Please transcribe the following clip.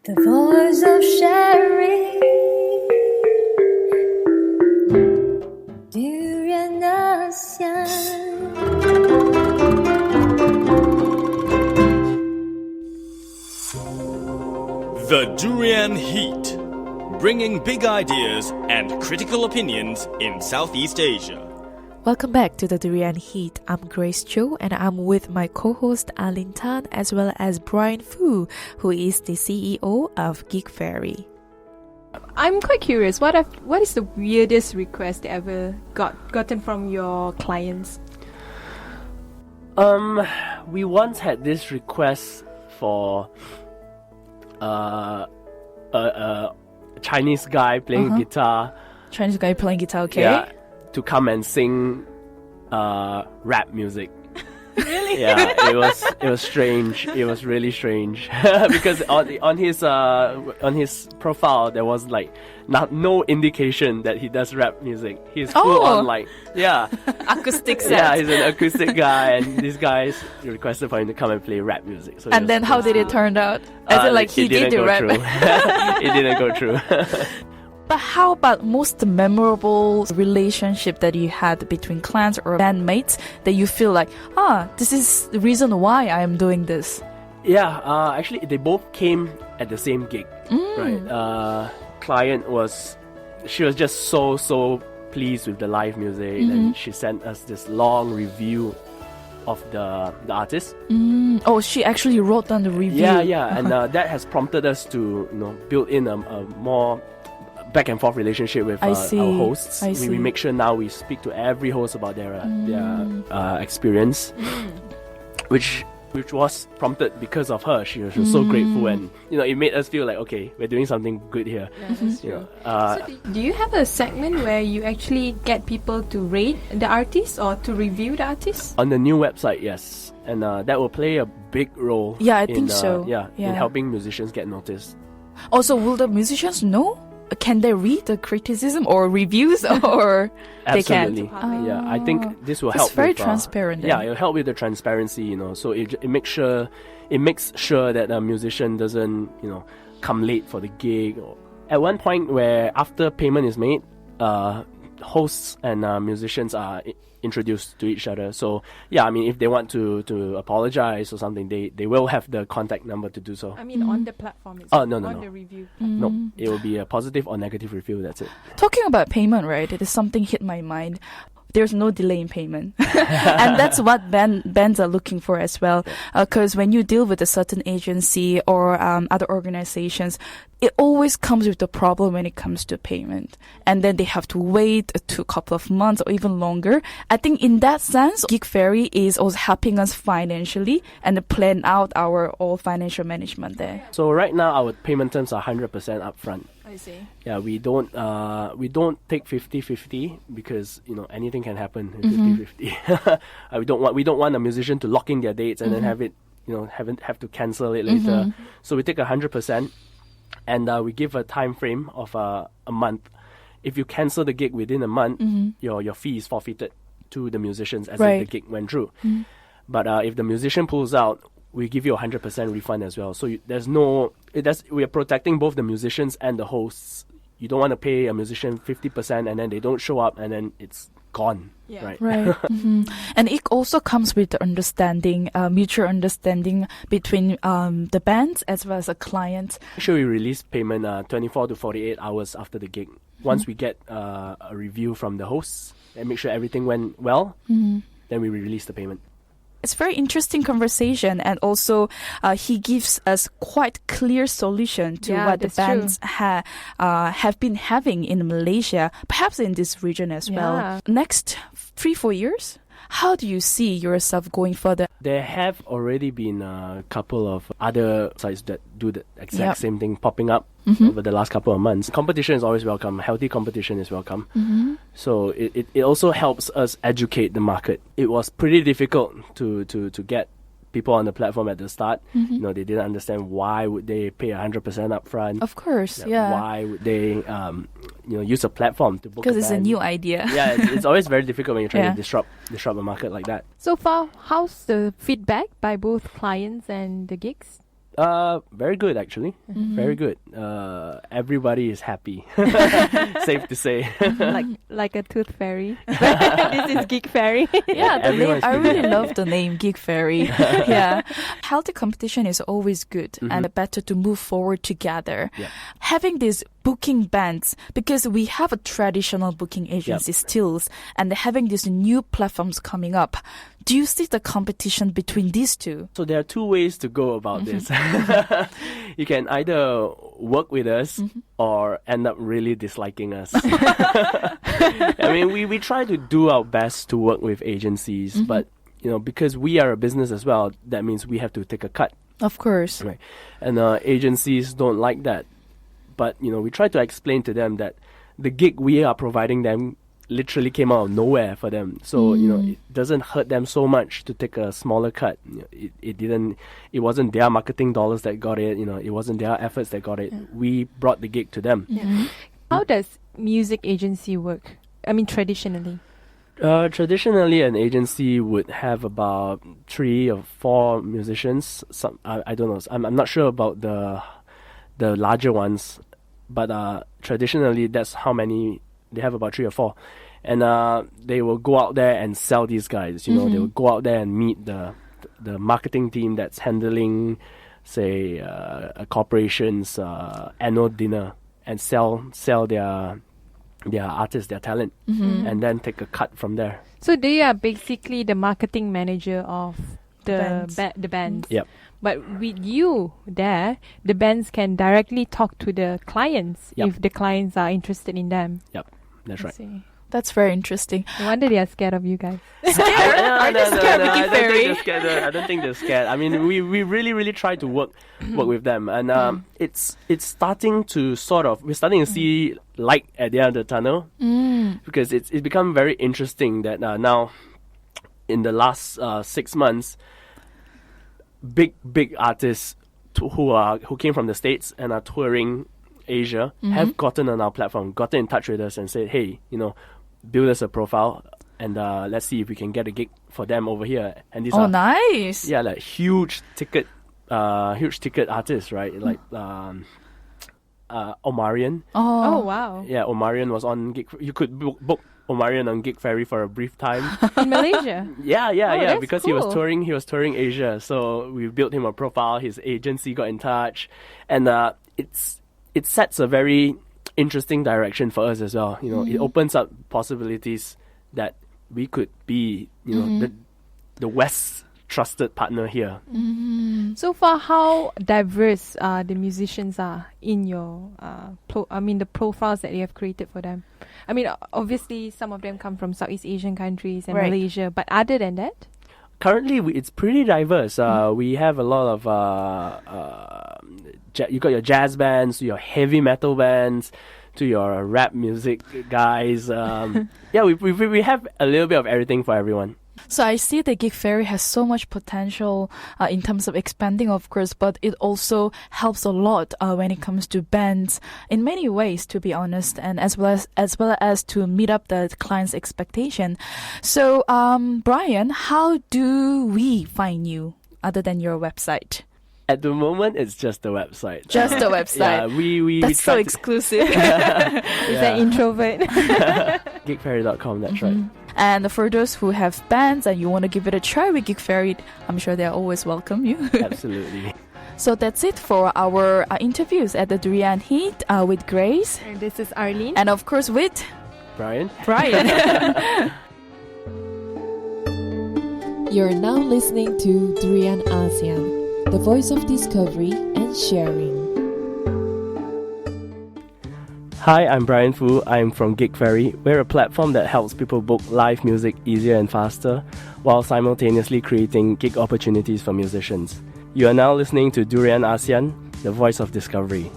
The voice of Sherry. Durian The Durian Heat, bringing big ideas and critical opinions in Southeast Asia. Welcome back to the Durian Heat. I'm Grace Cho and I'm with my co-host Alin Tan as well as Brian Fu, who is the CEO of Gigfairy. I'm quite curious, what is the weirdest request you ever gotten from your clients? We once had this request for a Chinese guy playing guitar. Chinese guy playing guitar, okay? Yeah, to come and sing rap music. Really? Yeah, it was strange. It was really strange because on his profile there was like no indication that he does rap music. He's full on acoustic set. Yeah, he's an acoustic guy, and these guys requested for him to come and play rap music. So and then how did it turn out? As in, like, he did the rap. It didn't go through. But how about most memorable relationship that you had between clients or bandmates that you feel like, this is the reason why I am doing this? Yeah, actually they both came at the same gig, right? Client she was just so pleased with the live music, and she sent us this long review of the artist. Oh, she actually wrote down the review. Yeah, and that has prompted us to build in a more back and forth relationship with our hosts. We make sure now we speak to every host about their experience, which was prompted because of her. She was so grateful, and it made us feel like, okay, we're doing something good here. Yeah, that's true. So do you have a segment where you actually get people to rate the artist or to review the artist? On the new website, yes, and that will play a big role. Yeah, I think so. In helping musicians get noticed. Also, will the musicians know? Can they read the criticism or reviews, or they can't? Yeah, I think this will help. It's very transparent. Yeah, it'll help with the transparency. So it makes sure that a musician doesn't come late for the gig. At one point, where after payment is made, hosts and musicians are introduced to each other. So yeah, I mean, if they want to apologize or something, they will have the contact number to do so. I mean, on the platform itself, no. the review. No, it will be a positive or negative review. That's it. Talking about payment, right? It is something hit my mind. There's no delay in payment. And that's what bands are looking for as well. Because when you deal with a certain agency or other organizations, it always comes with the problem when it comes to payment. And then they have to wait a couple of months or even longer. I think in that sense, Gigfairy is also helping us financially and plan out our all financial management there. So right now, our payment terms are 100% upfront. I see. Yeah, we don't take 50-50 because anything can happen 50-50. We don't want a musician to lock in their dates and then have it have to cancel it later. So we take 100%, and we give a time frame of a month. If you cancel the gig within a month, your fee is forfeited to the musicians as if the gig went through. But if the musician pulls out, we give you a 100% refund as well. So we are protecting both the musicians and the hosts. You don't want to pay a musician 50% and then they don't show up and then it's gone. Yeah. Right. And it also comes with the understanding, mutual understanding between the bands as well as the client. Make sure we release payment 24 to 48 hours after the gig. Once we get a review from the hosts and make sure everything went well, then we release the payment. It's a very interesting conversation, and also he gives us quite clear solution to what the bands have been having in Malaysia, perhaps in this region as well. Next 3-4 years, how do you see yourself going further? There have already been a couple of other sites that do the exact same thing popping up over the last couple of months. Competition is always welcome. Healthy competition is welcome. So it also helps us educate the market. It was pretty difficult to get people on the platform at the start. They didn't understand why would they pay 100% upfront. Of course, Why would they use a platform to book? Because it's a new idea. Yeah, it's always very difficult when you're trying to disrupt a market like that. So far, how's the feedback by both clients and the gigs? Very good actually. Very good. Everybody is happy. Safe to say. like a tooth fairy. This is Gigfairy. Yeah, the name, everyone's I pretty really happy. love the name Gigfairy. Yeah, healthy competition is always good and better to move forward together. Yep. Having these booking bands, because we have a traditional booking agency still, and having these new platforms coming up. Do you see the competition between these two? So there are two ways to go about this. You can either work with us or end up really disliking us. I mean, we try to do our best to work with agencies, but because we are a business as well, that means we have to take a cut. Of course. Right. And agencies don't like that. But, we try to explain to them that the gig we are providing them literally came out of nowhere for them. So, it doesn't hurt them so much to take a smaller cut. It wasn't their marketing dollars that got it, it wasn't their efforts that got it. We brought the gig to them. How does music agency work? I mean, traditionally. Traditionally, an agency would have about 3 or 4 musicians. I don't know. I'm not sure about the larger ones, but traditionally, that's how many. They have about 3 or 4, and they will go out there and sell these guys. They will go out there and meet the marketing team that's handling, say, a corporation's annual dinner, and sell their artists, their talent, and then take a cut from there. So they are basically the marketing manager of the bands. Yep. But with you there, the bands can directly talk to the clients if the clients are interested in them. Yep, that's right. See. That's very interesting. No wonder they are scared of you guys. Scared? Are they scared of I don't think Gigfairy? they're scared. I don't think they're scared. I mean, we really, really try to work with them, and it's starting to we're starting to see light at the end of the tunnel, because it's become very interesting that now, in the last 6 months, big artists who came from the States and are touring Asia have gotten on our platform, gotten in touch with us and said, hey, build us a profile and let's see if we can get a gig for them over here. And these are nice. Yeah, like huge ticket artists, right? Like Omarion. Oh, wow. Yeah, Omarion was on Gig. You could book Omarion on Gigfairy for a brief time. In Malaysia? Yeah, that's because cool. he was touring Asia. So we built him a profile. His agency got in touch, and it sets a very interesting direction for us as well. It opens up possibilities that we could be, the West's trusted partner here. So far, how diverse the musicians are in your, the profiles that you have created for them? I mean, obviously, some of them come from Southeast Asian countries and Right. Malaysia, but other than that? Currently, it's pretty diverse. We have a lot of you got your jazz bands, your heavy metal bands, to your rap music guys. We have a little bit of everything for everyone. So I see that Gigfairy has so much potential in terms of expanding, of course, but it also helps a lot when it comes to bands in many ways, to be honest, and as well as to meet up the client's expectation. So, Brian, how do we find you other than your website? At the moment, it's just the website. Just the website. Yeah, we That's so try to- exclusive. Is an introvert? Gigfairy.com, that's right. And for those who have bands and you want to give it a try with Gigfairy, I'm sure they're always welcome you. Absolutely. So that's it for our interviews at the Durian Heat with Grace. And this is Arlene. And of course with Brian? Brian. You're now listening to Durian ASEAN, the voice of discovery and sharing. Hi, I'm Brian Fu. I'm from Gigfairy. We're a platform that helps people book live music easier and faster while simultaneously creating gig opportunities for musicians. You are now listening to Durian ASEAN, the voice of discovery.